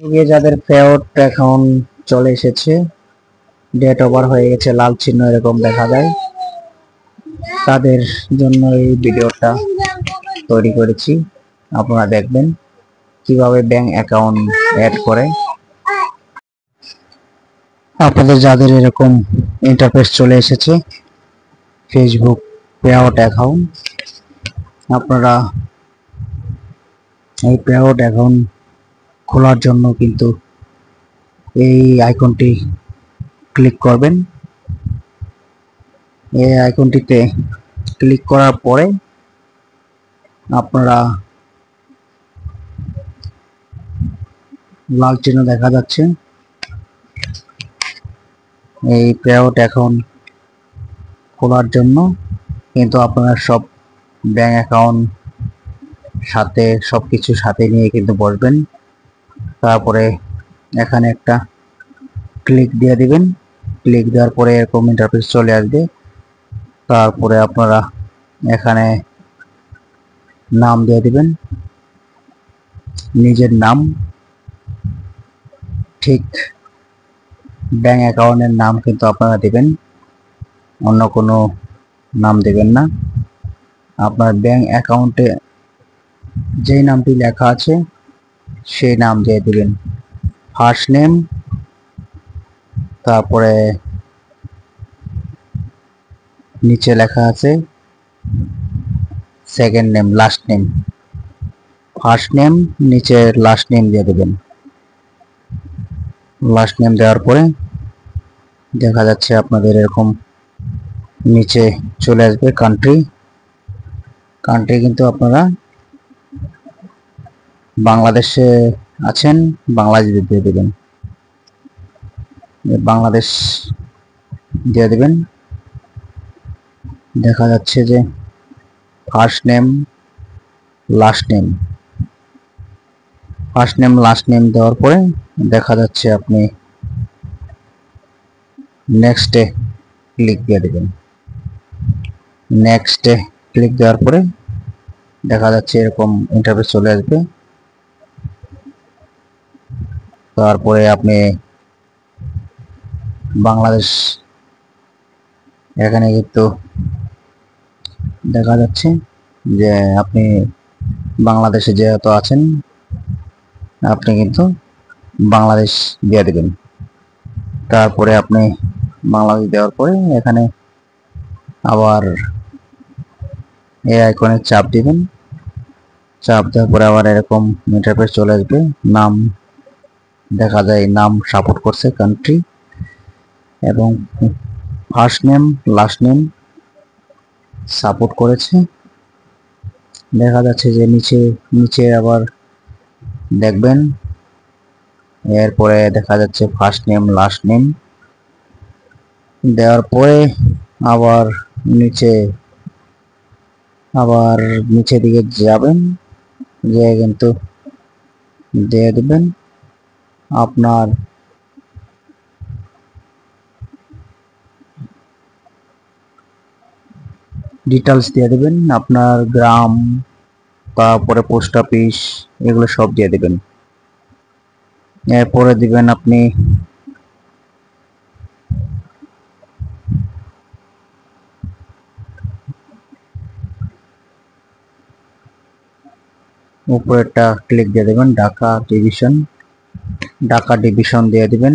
যাদের payout account চলে এসেছে, ডেট ওভার হয়ে গেছে, লাল চিহ্ন এরকম দেখা যায়, তাদের জন্য এই ভিডিওটা তৈরি করেছি। আপনারা দেখবেন কিভাবে ব্যাংক অ্যাকাউন্ট অ্যাড করে। আপনাদের যাদের এরকম ইন্টারফেস চলে এসেছে ফেসবুক পেআউট অ্যাকাউন্ট, আপনারা এই পেআউট অ্যাকাউন্ট খোলার জন্য কিন্তু এই আইকনটি ক্লিক করবেন। এই আইকনটিতে ক্লিক করার পরে আপনারা লাল চিহ্ন দেখা যাচ্ছে, এই পেআউট অ্যাকাউন্ট খোলার জন্য কিন্তু আপনারা সব ব্যাংক অ্যাকাউন্ট সাথে সবকিছু সাথে নিয়ে কিন্তু বসবেন। তারপরে এখানে একটা ক্লিক দিয়ে দিবেন। ক্লিক দেওয়ার পরে এরকম ইন্টারফেস চলে আসবে। তারপরে আপনারা এখানে নাম দিয়ে দিবেন, নিজের নাম, ঠিক ব্যাংক অ্যাকাউন্টের নাম কিন্তু আপনারা দিবেন, অন্য কোনো নাম দেবেন না। আপনার ব্যাংক অ্যাকাউন্টে যেই নামটি লেখা আছে সেই নাম দিয়ে দিবেন। ফার্স্ট নেম, তারপরে নিচে লেখা আছে second name, last name. First name নিচে লাস্ট নেম দিয়ে দেবেন। লাস্ট নেম দেওয়ার পরে দেখা যাচ্ছে আপনাদের এরকম নিচে চলে আসবে কান্ট্রি। কান্ট্রি কিন্তু আপনারা বাংলাদেশে আছেন, বাংলাদেশ দিয়ে দেবেন। বাংলাদেশ দিয়ে দেবেন। দেখা যাচ্ছে যে first name last name, first name last name দেওয়ার পরে দেখা যাচ্ছে আপনি নেক্সটে ক্লিক দিয়ে দেবেন। নেক্সটে ক্লিক দেওয়ার পরে দেখা যাচ্ছে এরকম ইন্টারফেস চলে আসবে। তারপরে আপনি বাংলাদেশ, এখানে কিন্তু দেখা যাচ্ছে যে আপনি বাংলাদেশে যেহেতু আছেন আপনি কিন্তু বাংলাদেশ দিয়ে দেবেন। তারপরে আপনি বাংলাদেশ দেওয়ার পরে এখানে আবার এই আইকনে চাপ দিবেন। চাপ দেওয়ার পরে আবার এরকম ইন্টারফেস চলে আসবে। নাম দেখা যায়, নাম সাপোর্ট করছে কান্ট্রি, এবং first name last name support করেছে। দেখা যাচ্ছে যে নিচে নিচে আবার দেখবেন, এরপরে দেখা যাচ্ছে ফার্স্ট নেম লাস্ট নেম দেওয়ার পরে আবার নিচে দিকে যাবেন, যে কিন্তু দিয়ে দেবেন আপনার ডিটেলস দিয়ে দেবেন, আপনার গ্রাম, তারপরে পোস্ট অফিস, এগুলো সব দিয়ে দেবেন। এরপরে দিবেন আপনি উপরেরটা ক্লিক দিয়ে দেবেন, ঢাকা ডিভিশন, ঢাকা ডিভিশন দিয়ে দিবেন।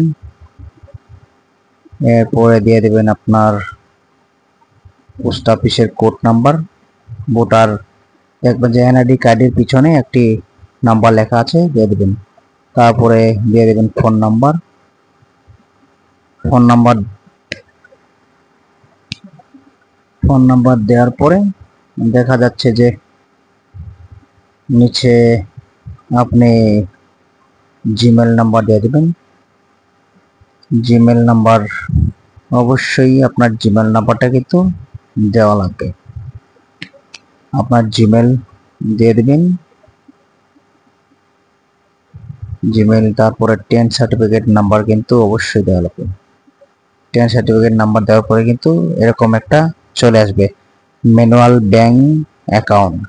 এরপরে দিয়ে দিবেন আপনার পোস্ট অফিসের কোড নাম্বার, ভোটার, দেখবেন যে এনআইডি কার্ডের পিছনে একটি নাম্বার লেখা আছে, দিয়ে দেবেন। তারপরে দিয়ে দেবেন ফোন নাম্বার। ফোন নাম্বার দেওয়ার পরে দেখা যাচ্ছে যে নিচে আপনি জিমেল নাম্বার দিয়ে দেবেন। জিমেল নাম্বার, অবশ্যই আপনার জিমেল নাম্বারটা কিন্তু দেওয়া লাগবে। আপনার জিমেল দিয়ে দেবেন, জিমেল। তারপরে 10 সার্টিফিকেট নাম্বার কিন্তু অবশ্যই দেওয়া লাগবে। 10 সার্টিফিকেট নাম্বার দেওয়ার পরে কিন্তু এরকম একটা চলে আসবে, manual bank account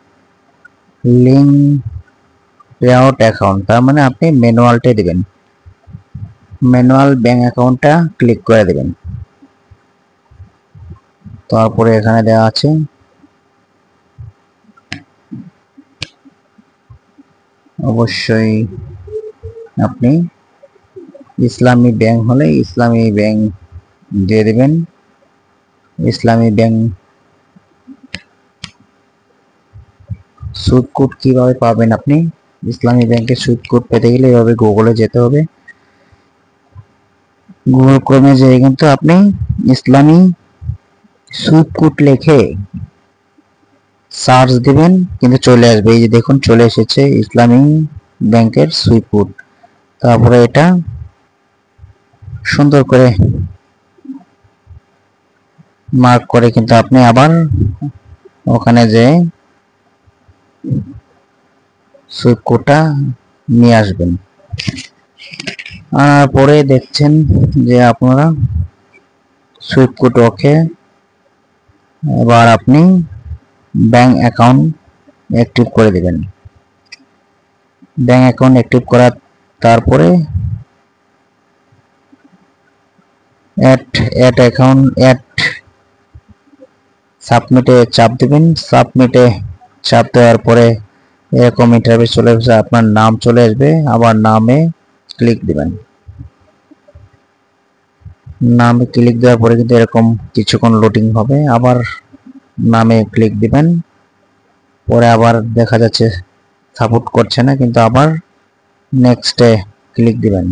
link pay out account, তার মানে আপনি ম্যানুয়ালটা দিবেন, ম্যানুয়াল ব্যাংক অ্যাকাউন্টটা ক্লিক করে দেবেন। তারপরে এখানে দেওয়া আছে অবশ্যই আপনি ইসলামী ব্যাংক হলে ইসলামী ব্যাংক দিয়ে দেবেন। ইসলামী ব্যাংক সুদ কোড কিভাবে পাবেন আপনি? ইসলামী ব্যাংকের সুদ কোড পেতে গেলে এভাবে গুগলে যেতে হবে। গুগল ক্রোমে যেয়ে কিন্তু আপনি ইসলামী সুদ কোড লিখে সার্চ দিবেন, কিন্তু চলে আসবে। এই যে দেখুন চলে এসেছে ইসলামী ব্যাংকের সুইট কোড। তারপরে এটা সুন্দর করে মার্ক করে কিন্তু আপনি আবার ওখানে যে সুইট কোডটা নিয়ে আসবেন। আর পরে দেখছেন যে আপনারা সুইট কোড ওকে, এবার আপনি ব্যাংক অ্যাকাউন্ট অ্যাক্টিভ করে দিবেন। ব্যাংক অ্যাকাউন্ট অ্যাক্টিভ করার তারপরে অ্যাড অ্যাকাউন্ট অ্যাড সাবমিটে চাপ দিবেন। সাবমিটে চাপ দেওয়ার পরে এরকম ইন্টারফেস চলে আসবে, আপনার নাম চলে আসবে, আবার নামে ক্লিক দিবেন। নামে ক্লিক দেওয়ার পরে কিন্তু এরকম কিছুক্ষণ লোডিং হবে, আবার নামে ক্লিক দিবেন। পরে আবার দেখা যাচ্ছে সাপোর্ট করছে না, কিন্তু আবার নেক্সটে ক্লিক দিবেন।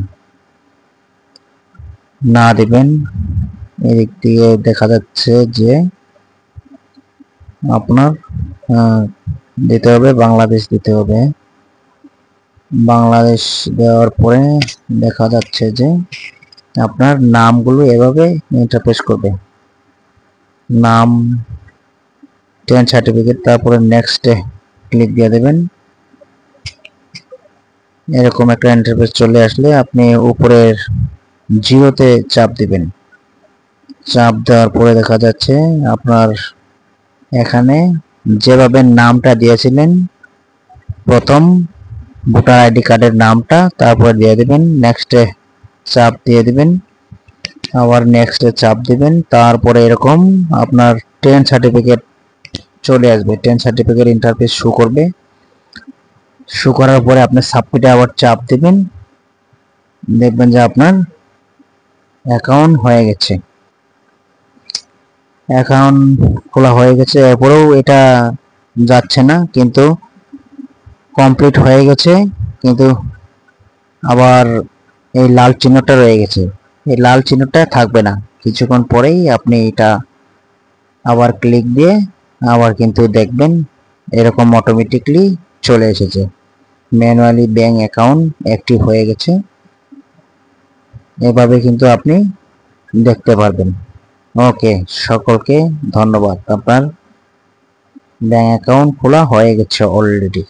না দিবেন, এদিক দিয়ে দেখা যাচ্ছে যে আপনার দিতে হবে বাংলাদেশ দিতে হবে। বাংলাদেশ দেওয়ার পরে দেখা যাচ্ছে যে আপনার নামগুলো এভাবে ইন্টারফেস করবে, নাম, টেন সার্টিফিকেট, তারপরে নেক্সটে ক্লিক দিয়ে দেবেন। এরকম একটা ইন্টারফেস চলে আসলে আপনি উপরের জিরোতে চাপ দিবেন। চাপ দেওয়ার পরে দেখা যাচ্ছে আপনার এখানে যেভাবে নামটা দিয়েছিলেন প্রথম ভোটার আইডি কার্ডের নামটা, তারপরে দিয়ে দিবেন, নেক্সটে চাপ দিয়ে দিবেন, আবার নেক্সটে চাপ দিবেন। তারপরে এরকম আপনার 10 সার্টিফিকেট চলে আসবে, 10 সার্টিফিকেট ইন্টারফেস শো করবে। শো করার পরে আপনি সাবমিটে আবার চাপ দিবেন, দেখবেন যে আপনার অ্যাকাউন্ট হয়ে গেছে, অ্যাকাউন্ট খোলা হয়ে গেছে। এরপরেও এটা যাচ্ছে না, কিন্তু কমপ্লিট হয়ে গেছে, কিন্তু আবার এই লাল চিহ্নটা রয়ে গেছে। এই লাল চিহ্নটা থাকবে না, কিছুক্ষণ পরেই আপনি এটা আবার ক্লিক দিয়ে আবার কিন্তু দেখবেন এরকম অটোমেটিকলি চলে এসেছে, ম্যানুয়ালি ব্যাংক অ্যাকাউন্ট অ্যাক্টিভ হয়ে গেছে। এভাবে কিন্তু আপনি দেখতে পারবেন। ওকে, সকলকে ধন্যবাদ। আপনার ব্যাংক অ্যাকাউন্ট খোলা হয়ে গেছে অলরেডি।